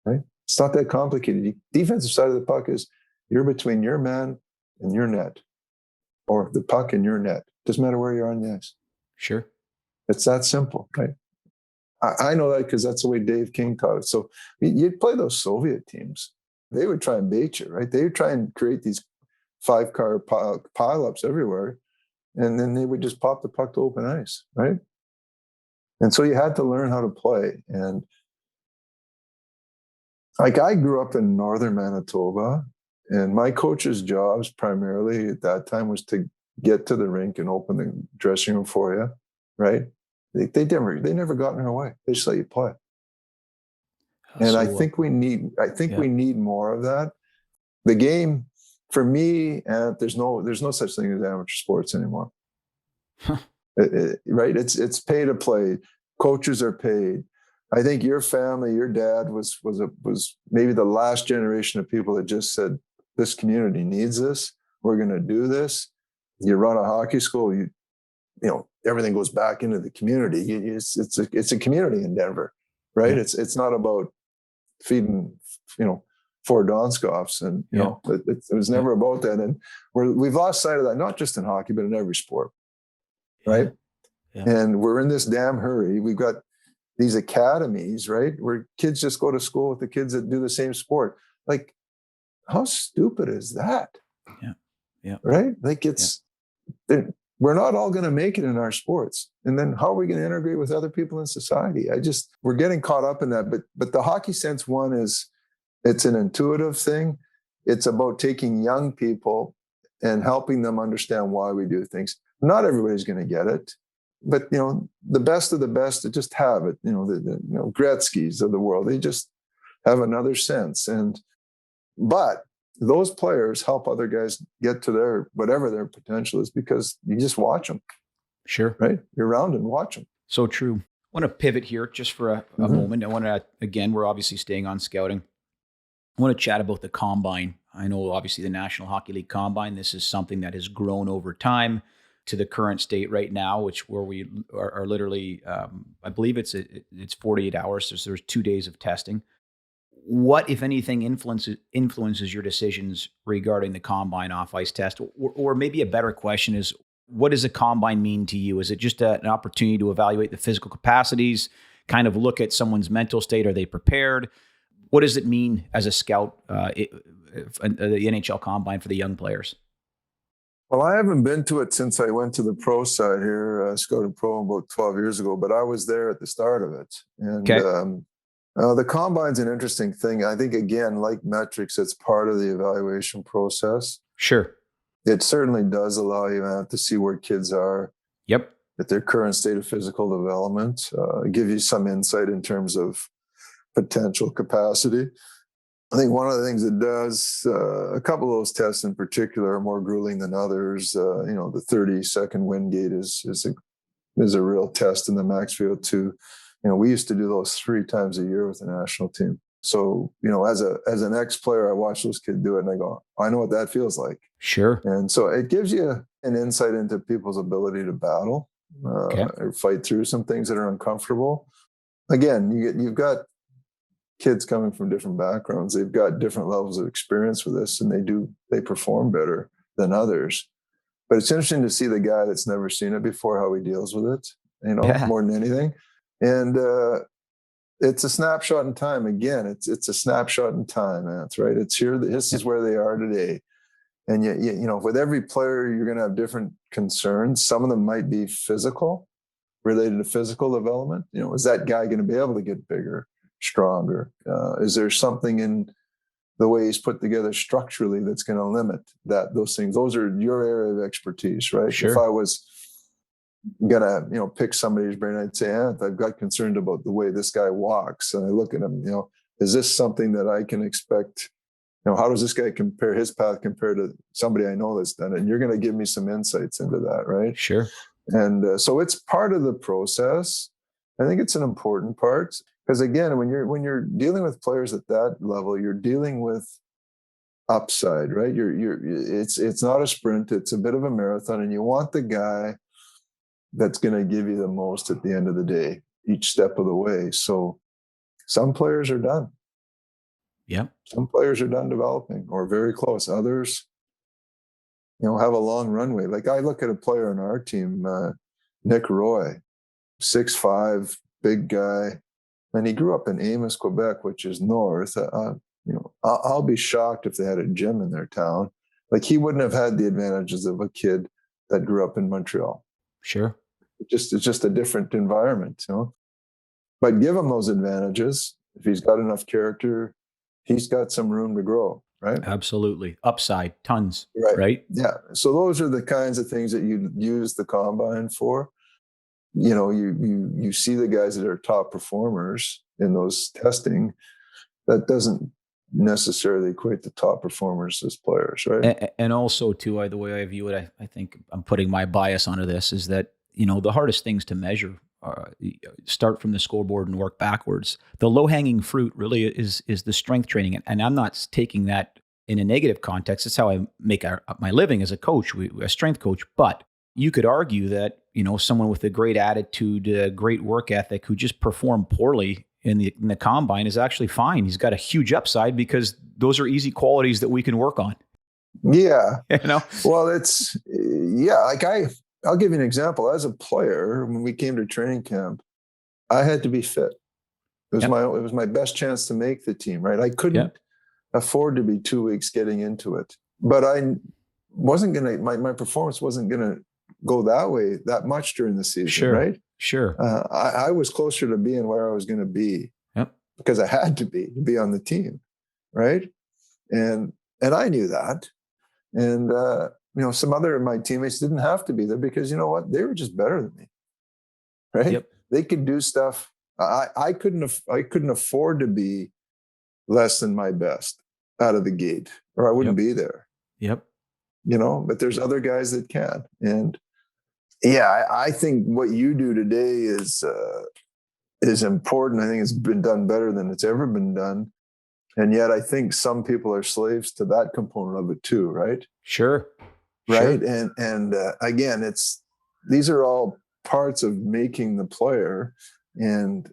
right? It's not that complicated. Defensive side of the puck is you're between your man and your net, or the puck and your net. Doesn't matter where you're on the ice. Sure. It's that simple, right? I know that because that's the way Dave King taught it. So you'd play those Soviet teams. They would try and bait you, right? They would try and create these 5-car pile-ups everywhere, and then they would just pop the puck to open ice, right? And so you had to learn how to play. And like I grew up in northern Manitoba, and my coach's jobs primarily at that time was to get to the rink and open the dressing room for you, right? They never got in our way. They just let you play. And I think we need more of that. The game, for me, there's no such thing as amateur sports anymore. Right? It's pay to play. Coaches are paid. I think your family, your dad was maybe the last generation of people that just said, this community needs this. We're going to do this. You run a hockey school, you everything goes back into the community. It's a community in Denver, right? Yeah. It's not about feeding, 4 Donskovs, and it was never about that. And we've lost sight of that, not just in hockey, but in every sport, right? Yeah. And we're in this damn hurry. We've got these academies, right, where kids just go to school with the kids that do the same sport. Like, how stupid is that? Yeah. Right? Like we're not all going to make it in our sports. And then how are we going to integrate with other people in society? We're getting caught up in that. But the hockey sense one it's an intuitive thing. It's about taking young people and helping them understand why we do things. Not everybody's going to get it, but the best of the best that just have it. The Gretzky's of the world, they just have another sense. But those players help other guys get to whatever their potential is, because you just watch them. Sure. Right? You're around and watch them. So true. I want to pivot here just for a moment. I want to, again, we're obviously staying on scouting. I want to chat about the Combine. I know obviously the National Hockey League Combine, this is something that has grown over time to the current state right now, where we are literally, I believe it's 48 hours. So there's 2 days of testing. What, if anything, influences your decisions regarding the Combine off-ice test? Or maybe a better question is, what does a Combine mean to you? Is it just an opportunity to evaluate the physical capacities, kind of look at someone's mental state? Are they prepared? What does it mean as a scout, the NHL Combine for the young players? Well, I haven't been to it since I went to the pro side here, scouted pro about 12 years ago, but I was there at the start of it. And the Combine's an interesting thing. I think, again, like metrics, it's part of the evaluation process. Sure. It certainly does allow you to see where kids are. Yep. At their current state of physical development, give you some insight in terms of potential capacity. I think one of the things it does, a couple of those tests in particular are more grueling than others. The 30-second wind gate is a real test in the Maxfield too. We used to do those 3 times a year with the national team. So, as an ex-player, I watch those kids do it and I go, I know what that feels like. Sure. And so it gives you an insight into people's ability to battle or fight through some things that are uncomfortable. Again, you've got kids coming from different backgrounds. They've got different levels of experience with this, and they perform better than others. But it's interesting to see the guy that's never seen it before, how he deals with it, more than anything. And it's a snapshot in time. Again, it's a snapshot in time, Ant, right? It's here. This is where they are today. And yet, with every player, you're going to have different concerns. Some of them might be physical, related to physical development. Is that guy going to be able to get bigger, stronger? Is there something in the way he's put together structurally that's going to limit those things? Those are your area of expertise, right? Sure. If I was gonna, pick somebody's brain, I'd say, I've got concerned about the way this guy walks, and I look at him. Is this something that I can expect? How does this guy compare his path compared to somebody I know that's done it? And you're going to give me some insights into that, right? Sure. And so it's part of the process. I think it's an important part, because again, when you're dealing with players at that level, you're dealing with upside, right? It's not a sprint; it's a bit of a marathon, and you want the guy that's going to give you the most at the end of the day, each step of the way. So some players are done. Yeah. Some players are done developing or very close. Others, have a long runway. Like I look at a player on our team, Nick Roy, 6'5", big guy, and he grew up in Amos, Quebec, which is north. I'll be shocked if they had a gym in their town. Like he wouldn't have had the advantages of a kid that grew up in Montreal. Sure. It's just a different environment, But give him those advantages. If he's got enough character, he's got some room to grow, right? Absolutely. Upside, tons, right? Yeah. So those are the kinds of things that you use the Combine for. You see the guys that are top performers in those testing. That doesn't necessarily equate to top performers as players, right? And also, too, the way I view it, I think I'm putting my bias onto this, is that, the hardest things to measure start from the scoreboard and work backwards. The low-hanging fruit really is the strength training. And I'm not taking that in a negative context. It's how I make my living as a coach, a strength coach. But you could argue that, someone with a great attitude, a great work ethic, who just performed poorly in the Combine is actually fine. He's got a huge upside because those are easy qualities that we can work on. Yeah. Well, I'll give you an example. As a player, when we came to training camp, I had to be fit. It was my best chance to make the team, right? I couldn't afford to be 2 weeks getting into it, but I wasn't going to, my performance wasn't going to go that way that much during the season, Sure. right? Sure. I was closer to being where I was going to be because I had to be on the team, right? And I knew that. And some other of my teammates didn't have to be there because you know what? They were just better than me, right? Yep. They could do stuff. I couldn't afford to be less than my best out of the gate, or I wouldn't be there. Yep. But there's other guys that can. And yeah, I think what you do today is important. I think it's been done better than it's ever been done. And yet I think some people are slaves to that component of it too, right? Sure. Right. Sure. And again, these are all parts of making the player, and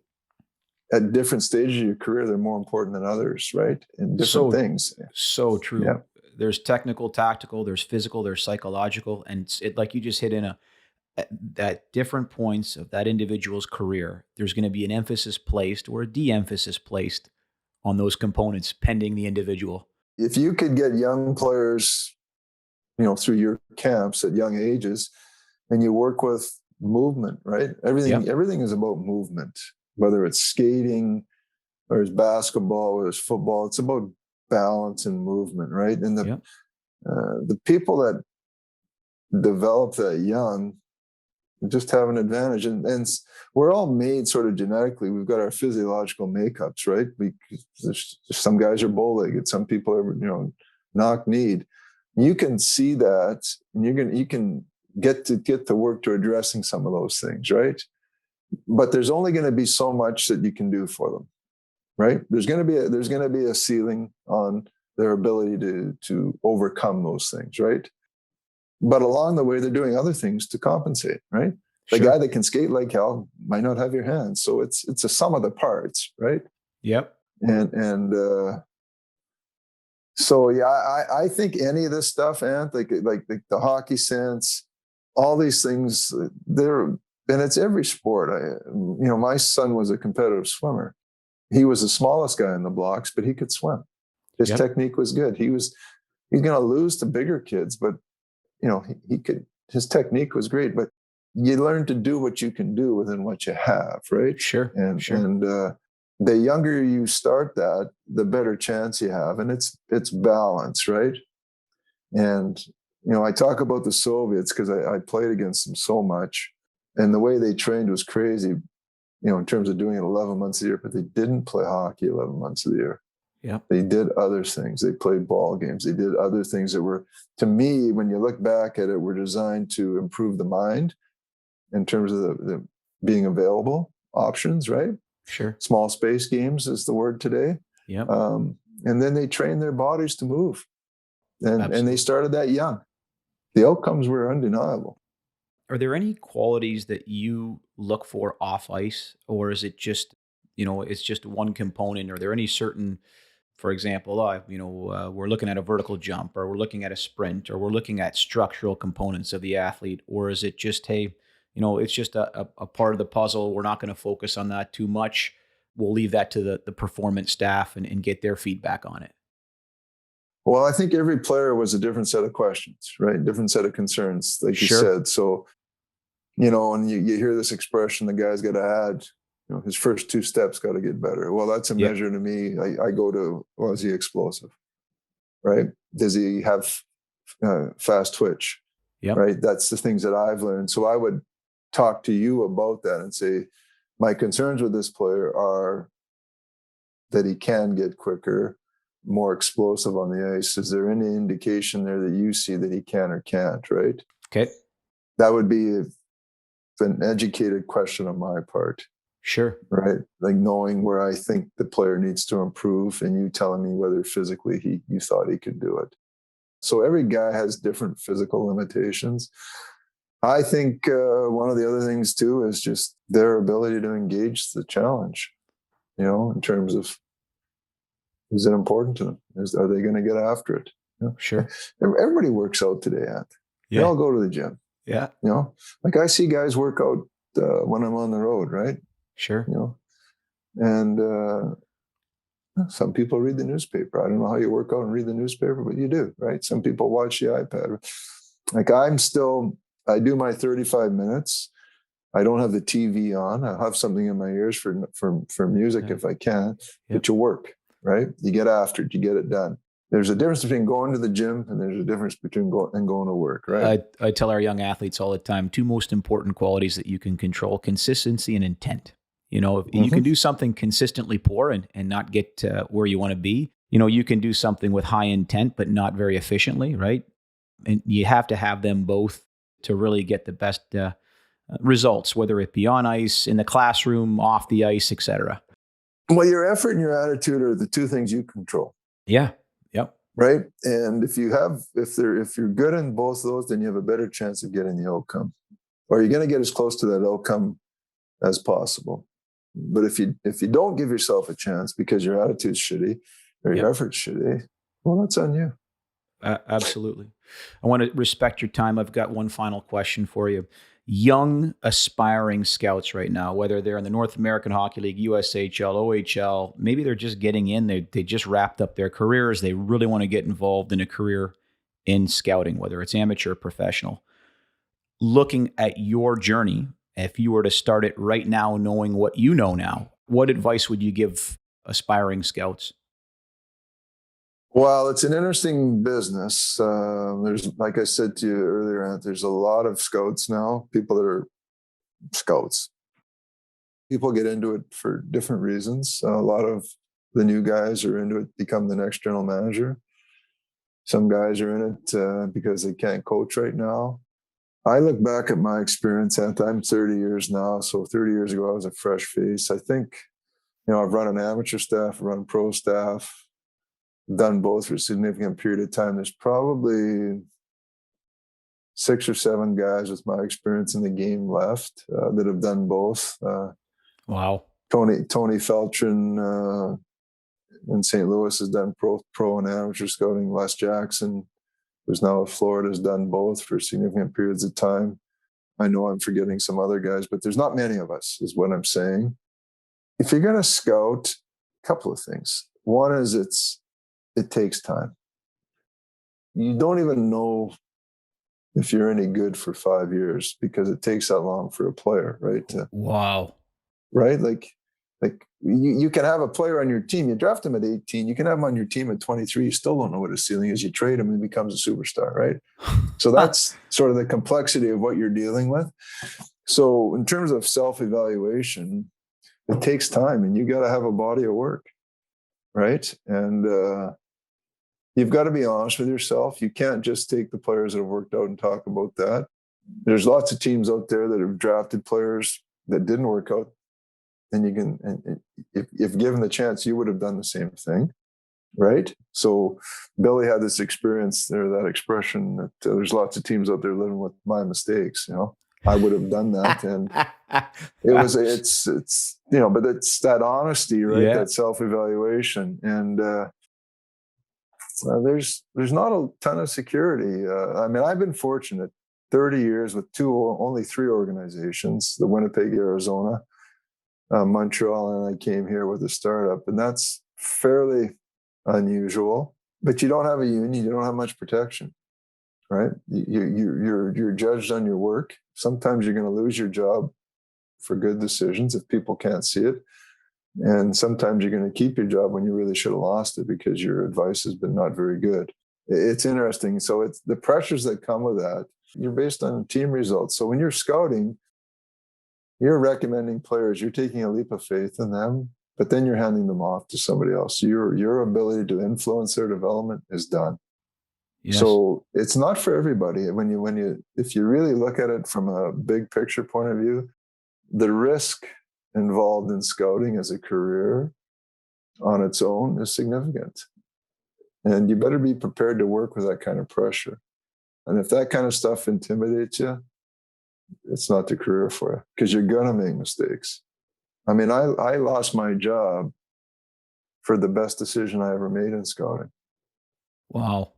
at different stages of your career, they're more important than others, right? In different things. So true. Yeah. There's technical, tactical, there's physical, there's psychological. And like you just hit in at different points of that individual's career, there's going to be an emphasis placed or a de-emphasis placed on those components pending the individual. If you could get young players, through your camps at young ages, and you work with movement, right? Everything is about movement, whether it's skating or it's basketball or it's football. It's about balance and movement, right? And the people that develop that young just have an advantage. And we're all made sort of genetically. We've got our physiological makeups, right? Some guys are bow-legged. Some people are, knock-kneed. You can see that, and you can get to work to addressing some of those things, right? But there's only going to be so much that you can do for them, right? There's going to be a ceiling on their ability to overcome those things, right? But along the way, they're doing other things to compensate, right? The guy that can skate like hell might not have your hands, so it's a sum of the parts, right? Yep. And so yeah, I think any of this stuff, Ant, like the hockey sense, all these things, and it's every sport. My son was a competitive swimmer. He was the smallest guy in the blocks, but he could swim. His technique was good. He's going to lose to bigger kids, but his technique was great. But you learn to do what you can do within what you have, right? Sure. And the younger you start that, the better chance you have, and it's balance, right? And I talk about the Soviets because I played against them so much, and the way they trained was crazy. In terms of doing it 11 months a year, but they didn't play hockey 11 months of the year. Yeah, they did other things. They played ball games. They did other things that were, to me, when you look back at it, were designed to improve the mind in terms of the being available options, right? Sure. Small space games is the word today. Yeah. And then they trained their bodies to move, and they started that young. The outcomes were undeniable. Are there any qualities that you look for off ice, or is it just, it's just one component? Are there any certain, for example, we're looking at a vertical jump, or we're looking at a sprint, or we're looking at structural components of the athlete, or is it just, hey, it's just a part of the puzzle. We're not going to focus on that too much. We'll leave that to the performance staff and get their feedback on it. Well, I think every player was a different set of questions, right? Different set of concerns, like you said. So, and you hear this expression, the guy's got to add, his first two steps got to get better. Well, that's a measure to me. I go to, well, is he explosive, right? Does he have fast twitch, right? That's the things that I've learned. So I would talk to you about that and say, my concerns with this player are that he can get quicker, more explosive on the ice. Is there any indication there that you see that he can or can't, right? Okay. That would be an educated question on my part. Sure. Right? Like knowing where I think the player needs to improve, and you telling me whether physically you thought he could do it. So every guy has different physical limitations. I think one of the other things too is just their ability to engage the challenge, in terms of, is it important to them? Are they going to get after it? Sure. Everybody works out today, Ant. They all go to the gym. Yeah. Like I see guys work out when I'm on the road, right? Sure. And some people read the newspaper. I don't know how you work out and read the newspaper, but you do, right? Some people watch the iPad. Like I'm still I do my 35 minutes. I don't have the TV on. I have something in my ears for music if I can. But you work, right? You get after it. You get it done. There's a difference between going to the gym and there's a difference between going to work, right? I tell our young athletes all the time, two most important qualities that you can control: consistency and intent. If you can do something consistently poor and not get where you want to be, you can do something with high intent but not very efficiently, right? And you have to have them both to really get the best results, whether it be on ice, in the classroom, off the ice, etc. Well, your effort and your attitude are the two things you control. Yeah. Yep. Right. And if you're good in both of those, then you have a better chance of getting the outcome, or you're going to get as close to that outcome as possible. But if you don't give yourself a chance because your attitude's shitty or your effort's shitty, well, that's on you. Absolutely. I want to respect your time. I've got one final question for you. Young, aspiring scouts right now, whether they're in the North American Hockey League, USHL, OHL, maybe they're just getting in. They just wrapped up their careers. They really want to get involved in a career in scouting, whether it's amateur or professional. Looking at your journey, if you were to start it right now, knowing what you know now, what advice would you give aspiring scouts? Well, it's an interesting business. There's, like I said to you earlier, there's a lot of scouts now, people that are scouts. People get into it for different reasons. A lot of the new guys are into it, become the next general manager. Some guys are in it because they can't coach right now. I look back at my experience, and I'm 30 years now. So 30 years ago, I was a fresh face. I think, I've run an amateur staff, I've run pro staff, done both for a significant period of time. There's probably 6 or 7 guys with my experience in the game left that have done both. Wow. Tony Feltrin in St. Louis has done pro and amateur scouting. Les Jackson, who's now at Florida, has done both for significant periods of time. I know I'm forgetting some other guys, but there's not many of us, is what I'm saying. If you're going to scout, a couple of things. One is it takes time. You don't even know if you're any good for 5 years because it takes that long for a player, right? Wow. Right? Like you can have a player on your team, you draft him at 18, you can have him on your team at 23, you still don't know what his ceiling is. You trade him and he becomes a superstar, right? So that's sort of the complexity of what you're dealing with. So in terms of self-evaluation, it takes time and you got to have a body of work, right? And you've got to be honest with yourself. You can't just take the players that have worked out and talk about that. There's lots of teams out there that have drafted players that didn't work out. And you can, and if given the chance, you would have done the same thing, right? So Billy had this experience there, that expression that there's lots of teams out there living with my mistakes. I would have done that, and it's but it's that honesty, right? Yeah. That self-evaluation, and there's not a ton of security. I've been fortunate, 30 years with only 3 organizations: the Winnipeg, Arizona, Montreal, and I came here with a startup, and that's fairly unusual. But you don't have a union, you don't have much protection, right? You're judged on your work. Sometimes you're going to lose your job for good decisions if people can't see it, and sometimes you're going to keep your job when you really should have lost it because your advice has been not very good. It's interesting. So it's the pressures that come with that. You're based on team results. So when you're scouting, you're recommending players, you're taking a leap of faith in them, but then you're handing them off to somebody else. Your ability to influence their development is done. Yes. So it's not for everybody. If you really look at it from a big picture point of view, the risk involved in scouting as a career on its own is significant. And you better be prepared to work with that kind of pressure. And if that kind of stuff intimidates you, it's not the career for you because you're going to make mistakes. I lost my job for the best decision I ever made in scouting. Wow.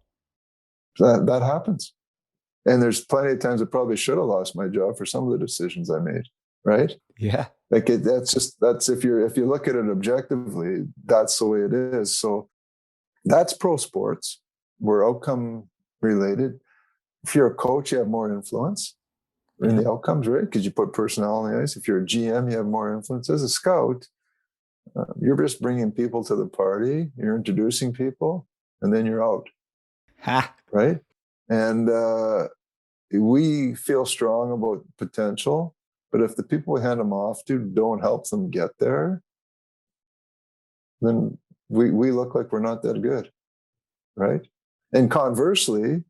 That happens. And there's plenty of times I probably should have lost my job for some of the decisions I made, right? Yeah. That's if you look at it objectively, that's the way it is. So that's pro sports. We're outcome related. If you're a coach, you have more influence. in the outcomes, right? Because you put personnel on the ice. If you're a GM, you have more influence. As a scout, you're just bringing people to the party. You're introducing people, and then you're out, Ha. right? And we feel strong about potential, but if the people we hand them off to don't help them get there, then we look like we're not that good, right? And conversely,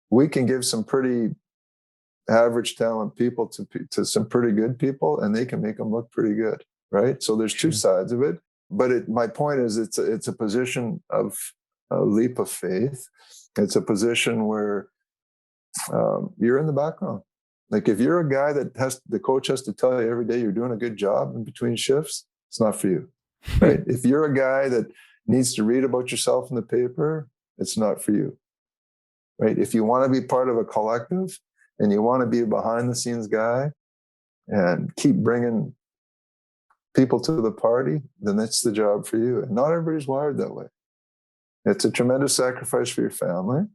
we can give some pretty average talent people to some pretty good people, and they can make them look pretty good, right? So there's two sides of it. But my point is, it's a position of a leap of faith. It's a position where you're in the background. Like if you're a guy that the coach has to tell you every day you're doing a good job in between shifts, it's not for you, right? If you're a guy that needs to read about yourself in the paper, it's not for you, right? If you want to be part of a collective and you want to be a behind the scenes guy and keep bringing people to the party, then that's the job for you. And not everybody's wired that way. It's a tremendous sacrifice for your family,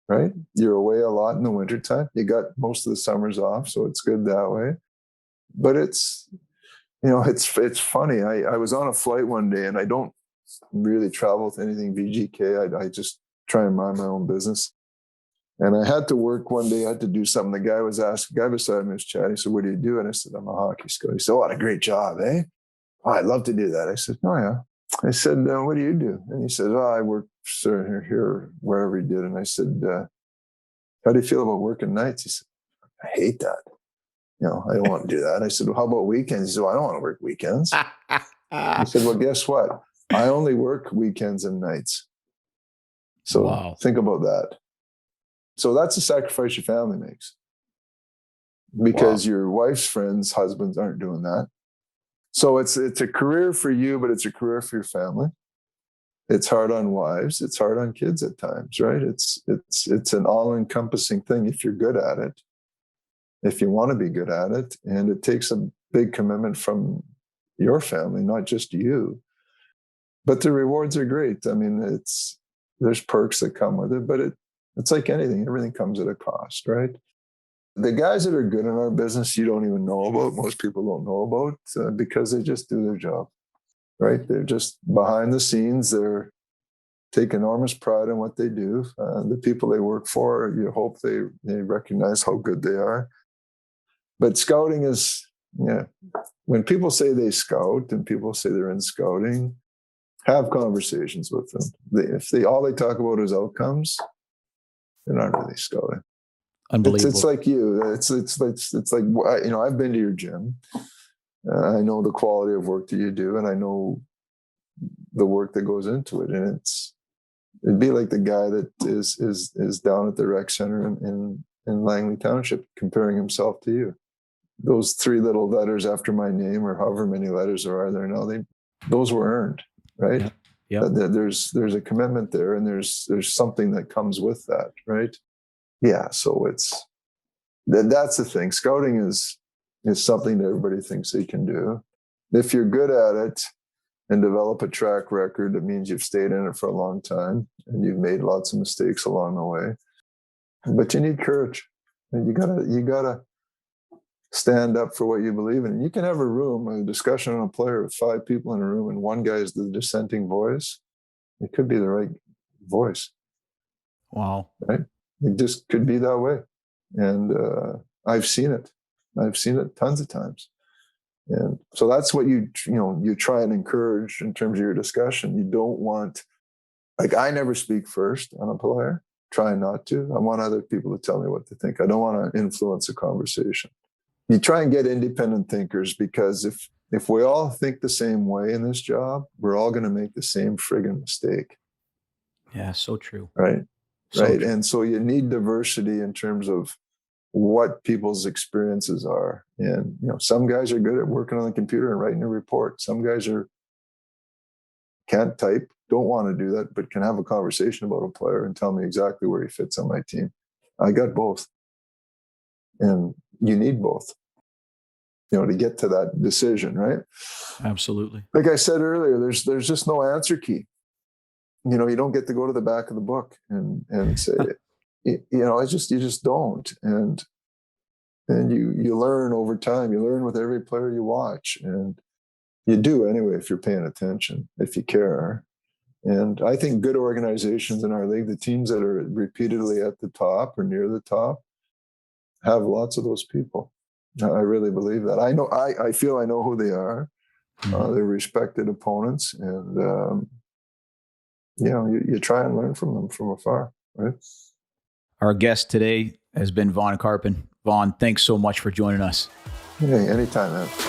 right? You're away a lot in the wintertime. You got most of the summers off, so it's good that way. But it's funny. I was on a flight one day, and I don't really travel with anything VGK. I just try and mind my own business. And I had to work one day. I had to do something. The guy beside me was chatting. He said, "What do you do?" And I said, "I'm a hockey scout." He said, "Oh, what a great job, eh?" "Oh, I'd love to do that." I said, "Oh, yeah." I said, "What do you do?" And he said, "Oh, I work here, wherever he did." And I said, "How do you feel about working nights?" He said, "I hate that. I don't want to do that." I said, "Well, how about weekends?" He said, "Well, I don't want to work weekends." He said, "Well, guess what? I only work weekends and nights." So Think about that. So that's a sacrifice your family makes, because your wife's friends' husbands aren't doing that. So it's a career for you, but it's a career for your family. It's hard on wives. It's hard on kids at times, right? It's an all-encompassing thing if you're good at it, if you want to be good at it. And it takes a big commitment from your family, not just you. But the rewards are great. I mean, there's perks that come with it, but it's like anything. Everything comes at a cost, right? The guys that are good in our business, you don't even know about. Most people don't know about because they just do their job, right? They're just behind the scenes. They take enormous pride in what they do. The people they work for, you hope they recognize how good they are. But scouting is, when people say they scout and people say they're in scouting, have conversations with them. If all they talk about is outcomes, they're not really scouting. Unbelievable. It's like you. It's like, I've been to your gym. I know the quality of work that you do, and I know the work that goes into it. And it'd be like the guy that is down at the rec center in Langley Township comparing himself to you. Those 3 little letters after my name, or however many letters there are there now, those were earned, right? Yeah. There's a commitment there, and there's something that comes with that, right? Yeah. So that's the thing. Scouting is something that everybody thinks they can do. If you're good at it and develop a track record, it means you've stayed in it for a long time and you've made lots of mistakes along the way. But you need courage. And you gotta stand up for what you believe in. And you can have a discussion on a player with 5 people in a room, and one guy is the dissenting voice. It could be the right voice. Wow. Right? It just could be that way. And I've seen it. I've seen it tons of times. And so that's what you try and encourage in terms of your discussion. You don't want, I never speak first on a player, try not to. I want other people to tell me what to think. I don't want to influence a conversation. You try and get independent thinkers, because if we all think the same way in this job, we're all going to make the same friggin' mistake. Yeah, so true. Right. So right. true. And so you need diversity in terms of what people's experiences are. And, some guys are good at working on the computer and writing a report. Some guys can't type, don't want to do that, but can have a conversation about a player and tell me exactly where he fits on my team. I got both. And you need both, to get to that decision, right? Absolutely. Like I said earlier, there's just no answer key. You don't get to go to the back of the book and say, you just don't. And And you learn over time. You learn with every player you watch, and you do anyway if you're paying attention, if you care. And I think good organizations in our league, the teams that are repeatedly at the top or near the top, have lots of those people. I really believe that. I feel I know who they are. They're respected opponents, and you try and learn from them from afar, right? Our guest today has been Vaughn Karpan. Vaughn, thanks so much for joining us. Hey, anytime, man.